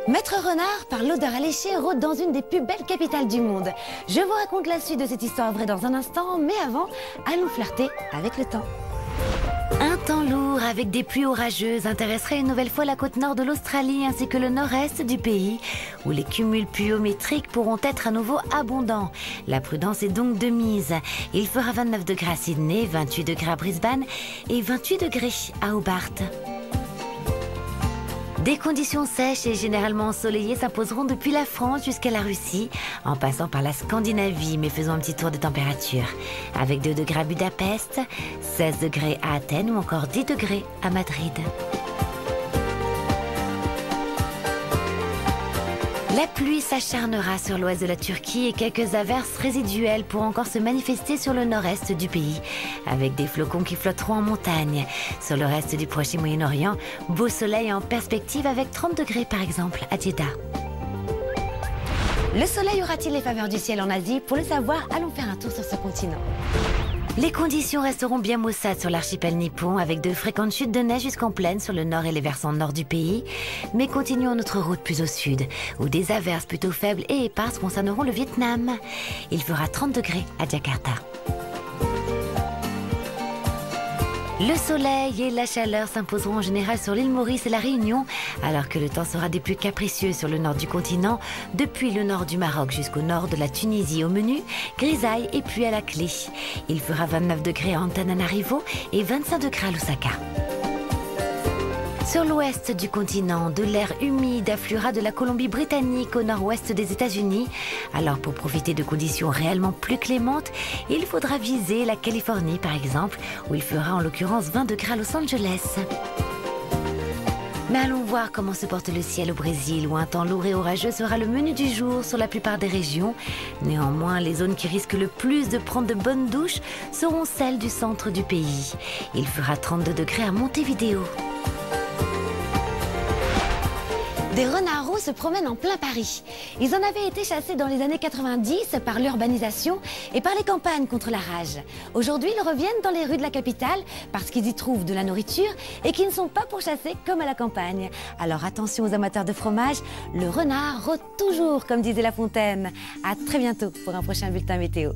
Maître Renard, par l'odeur alléchée, rôde dans une des plus belles capitales du monde. Je vous raconte la suite de cette histoire vraie dans un instant, mais avant, allons flirter avec le temps. Un temps lourd avec des pluies orageuses intéresserait une nouvelle fois la côte nord de l'Australie ainsi que le nord-est du pays, où les cumuls pluviométriques pourront être à nouveau abondants. La prudence est donc de mise. Il fera 29 degrés à Sydney, 28 degrés à Brisbane et 28 degrés à Hobart. Des conditions sèches et généralement ensoleillées s'imposeront depuis la France jusqu'à la Russie, en passant par la Scandinavie, mais faisons un petit tour de température. Avec 2 degrés à Budapest, 16 degrés à Athènes ou encore 10 degrés à Madrid. La pluie s'acharnera sur l'ouest de la Turquie et quelques averses résiduelles pourront encore se manifester sur le nord-est du pays, avec des flocons qui flotteront en montagne. Sur le reste du Proche et Moyen-Orient, beau soleil en perspective avec 30 degrés par exemple à Jeddah. Le soleil aura-t-il les faveurs du ciel en Asie? Pour le savoir, allons faire un tour sur ce continent. Les conditions resteront bien maussades sur l'archipel nippon avec de fréquentes chutes de neige jusqu'en plaine sur le nord et les versants nord du pays. Mais continuons notre route plus au sud, où des averses plutôt faibles et éparses concerneront le Vietnam. Il fera 30 degrés à Jakarta. Le soleil et la chaleur s'imposeront en général sur l'île Maurice et la Réunion, alors que le temps sera des plus capricieux sur le nord du continent, depuis le nord du Maroc jusqu'au nord de la Tunisie au menu, grisaille et pluie à la clé. Il fera 29 degrés à Antananarivo et 25 degrés à Lusaka. Sur l'ouest du continent, de l'air humide affluera de la Colombie-Britannique au nord-ouest des États-Unis. Alors pour profiter de conditions réellement plus clémentes, il faudra viser la Californie par exemple, où il fera en l'occurrence 20 degrés à Los Angeles. Mais allons voir comment se porte le ciel au Brésil, où un temps lourd et orageux sera le menu du jour sur la plupart des régions. Néanmoins, les zones qui risquent le plus de prendre de bonnes douches seront celles du centre du pays. Il fera 32 degrés à Montevideo. Des renards roux se promènent en plein Paris. Ils en avaient été chassés dans les années 90 par l'urbanisation et par les campagnes contre la rage. Aujourd'hui, ils reviennent dans les rues de la capitale parce qu'ils y trouvent de la nourriture et qu'ils ne sont pas pourchassés comme à la campagne. Alors attention aux amateurs de fromage, le renard rôde toujours, comme disait La Fontaine. À très bientôt pour un prochain bulletin météo.